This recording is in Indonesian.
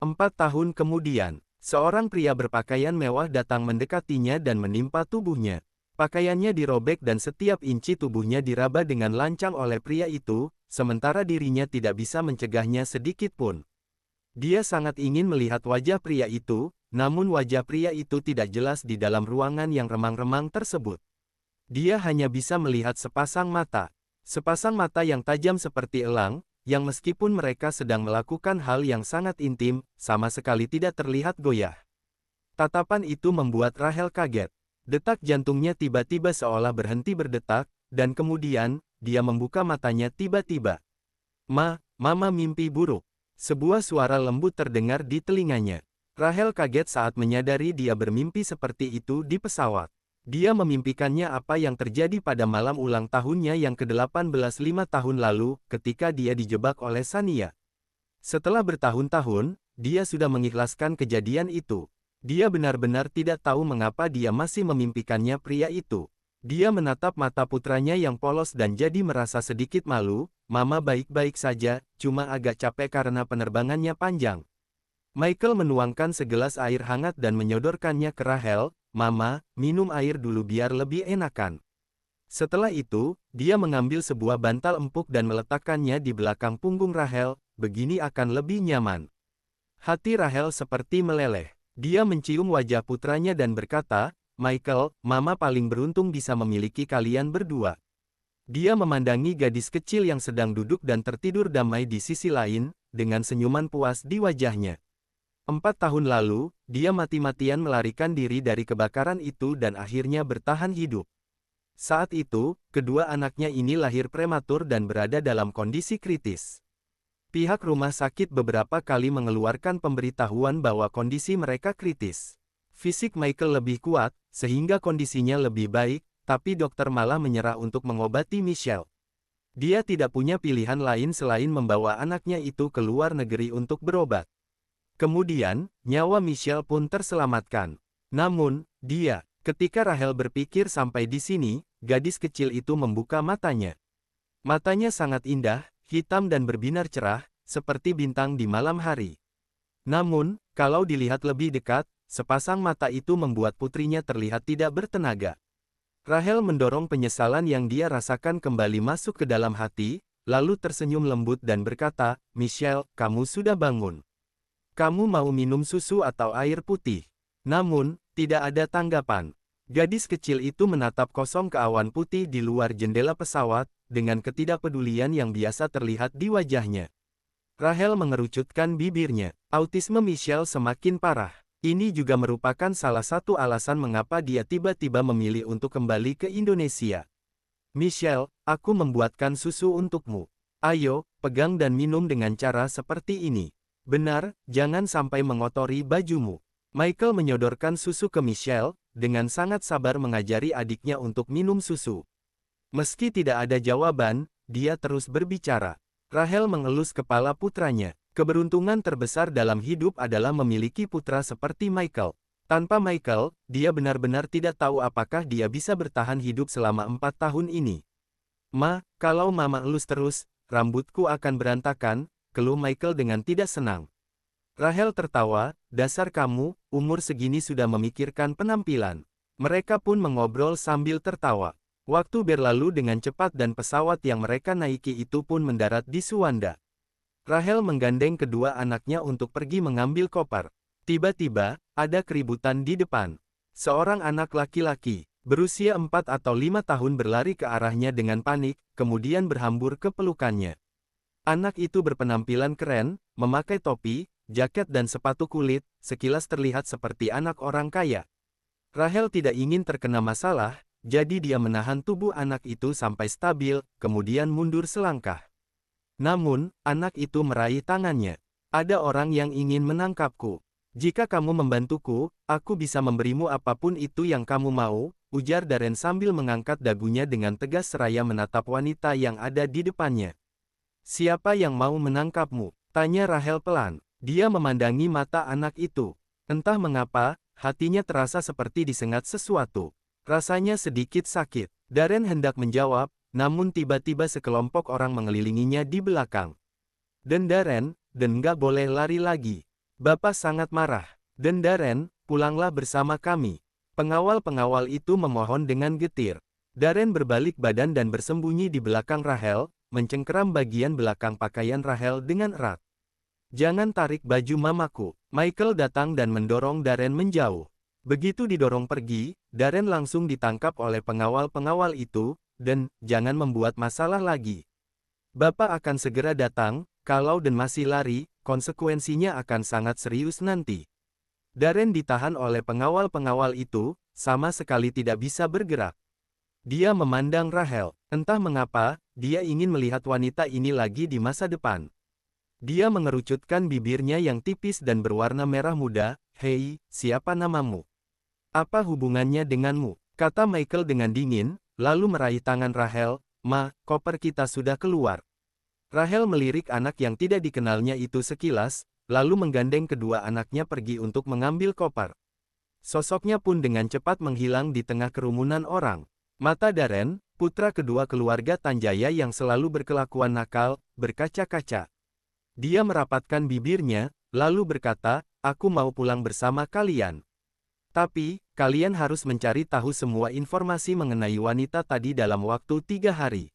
4 tahun kemudian, seorang pria berpakaian mewah datang mendekatinya dan menimpa tubuhnya. Pakaiannya dirobek dan setiap inci tubuhnya diraba dengan lancang oleh pria itu, sementara dirinya tidak bisa mencegahnya sedikit pun. Dia sangat ingin melihat wajah pria itu, namun wajah pria itu tidak jelas di dalam ruangan yang remang-remang tersebut. Dia hanya bisa melihat sepasang mata. Sepasang mata yang tajam seperti elang, yang meskipun mereka sedang melakukan hal yang sangat intim, sama sekali tidak terlihat goyah. Tatapan itu membuat Rahel kaget. Detak jantungnya tiba-tiba seolah berhenti berdetak, dan kemudian, dia membuka matanya tiba-tiba. Mama mimpi buruk. Sebuah suara lembut terdengar di telinganya. Rahel kaget saat menyadari dia bermimpi seperti itu di pesawat. Dia memimpikannya apa yang terjadi pada malam ulang tahunnya yang ke-18 5 tahun lalu, ketika dia dijebak oleh Sania. Setelah bertahun-tahun, dia sudah mengikhlaskan kejadian itu. Dia benar-benar tidak tahu mengapa dia masih memimpikannya pria itu. Dia menatap mata putranya yang polos dan jadi merasa sedikit malu. Mama baik-baik saja, cuma agak capek karena penerbangannya panjang. Michael menuangkan segelas air hangat dan menyodorkannya ke Rahel. Mama, minum air dulu biar lebih enakan. Setelah itu, dia mengambil sebuah bantal empuk dan meletakkannya di belakang punggung Rahel. Begini akan lebih nyaman. Hati Rahel seperti meleleh. Dia mencium wajah putranya dan berkata, Michael, Mama paling beruntung bisa memiliki kalian berdua. Dia memandangi gadis kecil yang sedang duduk dan tertidur damai di sisi lain, dengan senyuman puas di wajahnya. 4 tahun lalu, dia mati-matian melarikan diri dari kebakaran itu dan akhirnya bertahan hidup. Saat itu, kedua anaknya ini lahir prematur dan berada dalam kondisi kritis. Pihak rumah sakit beberapa kali mengeluarkan pemberitahuan bahwa kondisi mereka kritis. Fisik Michael lebih kuat, sehingga kondisinya lebih baik, tapi dokter malah menyerah untuk mengobati Michelle. Dia tidak punya pilihan lain selain membawa anaknya itu ke luar negeri untuk berobat. Kemudian, nyawa Michelle pun terselamatkan. Namun, ketika Rahel berpikir sampai di sini, gadis kecil itu membuka matanya. Matanya sangat indah, hitam dan berbinar cerah, seperti bintang di malam hari. Namun, kalau dilihat lebih dekat, sepasang mata itu membuat putrinya terlihat tidak bertenaga. Rahel mendorong penyesalan yang dia rasakan kembali masuk ke dalam hati, lalu tersenyum lembut dan berkata, Michelle, kamu sudah bangun. Kamu mau minum susu atau air putih? Namun, tidak ada tanggapan. Gadis kecil itu menatap kosong ke awan putih di luar jendela pesawat, dengan ketidakpedulian yang biasa terlihat di wajahnya. Rahel mengerucutkan bibirnya. Autisme Michelle semakin parah. Ini juga merupakan salah satu alasan mengapa dia tiba-tiba memilih untuk kembali ke Indonesia. Michelle, aku membuatkan susu untukmu. Ayo, pegang dan minum dengan cara seperti ini. Benar, jangan sampai mengotori bajumu. Michael menyodorkan susu ke Michelle, dengan sangat sabar mengajari adiknya untuk minum susu. Meski tidak ada jawaban, dia terus berbicara. Rahel mengelus kepala putranya. Keberuntungan terbesar dalam hidup adalah memiliki putra seperti Michael. Tanpa Michael, dia benar-benar tidak tahu apakah dia bisa bertahan hidup selama 4 tahun ini. Kalau Mama elus terus, rambutku akan berantakan, keluh Michael dengan tidak senang. Rahel tertawa, dasar kamu, umur segini sudah memikirkan penampilan. Mereka pun mengobrol sambil tertawa. Waktu berlalu dengan cepat dan pesawat yang mereka naiki itu pun mendarat di Suwanda. Rahel menggandeng kedua anaknya untuk pergi mengambil koper. Tiba-tiba, ada keributan di depan. Seorang anak laki-laki, berusia 4 atau 5 tahun berlari ke arahnya dengan panik, kemudian berhambur ke pelukannya. Anak itu berpenampilan keren, memakai topi, jaket dan sepatu kulit, sekilas terlihat seperti anak orang kaya. Rahel tidak ingin terkena masalah, jadi dia menahan tubuh anak itu sampai stabil, kemudian mundur selangkah. Namun, anak itu meraih tangannya. Ada orang yang ingin menangkapku. Jika kamu membantuku, aku bisa memberimu apapun itu yang kamu mau, ujar Darren sambil mengangkat dagunya dengan tegas seraya menatap wanita yang ada di depannya. Siapa yang mau menangkapmu? Tanya Rahel pelan. Dia memandangi mata anak itu. Entah mengapa, hatinya terasa seperti disengat sesuatu. Rasanya sedikit sakit. Darren hendak menjawab, namun tiba-tiba sekelompok orang mengelilinginya di belakang. Dan nggak boleh lari lagi. Bapak sangat marah. Dan Darren, pulanglah bersama kami. Pengawal-pengawal itu memohon dengan getir. Darren berbalik badan dan bersembunyi di belakang Rachel, mencengkeram bagian belakang pakaian Rachel dengan erat. Jangan tarik baju mamaku. Michael datang dan mendorong Darren menjauh. Begitu didorong pergi, Darren langsung ditangkap oleh pengawal-pengawal itu, dan jangan membuat masalah lagi. Bapak akan segera datang, kalau Dan masih lari, konsekuensinya akan sangat serius nanti. Darren ditahan oleh pengawal-pengawal itu, sama sekali tidak bisa bergerak. Dia memandang Rachel. Entah mengapa, dia ingin melihat wanita ini lagi di masa depan. Dia mengerucutkan bibirnya yang tipis dan berwarna merah muda. Hei, siapa namamu? Apa hubungannya denganmu? Kata Michael dengan dingin, lalu meraih tangan Rachel. Ma, koper kita sudah keluar. Rachel melirik anak yang tidak dikenalnya itu sekilas, lalu menggandeng kedua anaknya pergi untuk mengambil koper. Sosoknya pun dengan cepat menghilang di tengah kerumunan orang. Mata Darren, putra kedua keluarga Tanjaya yang selalu berkelakuan nakal, berkaca-kaca. Dia merapatkan bibirnya, lalu berkata, aku mau pulang bersama kalian. Tapi, kalian harus mencari tahu semua informasi mengenai wanita tadi dalam waktu 3 hari.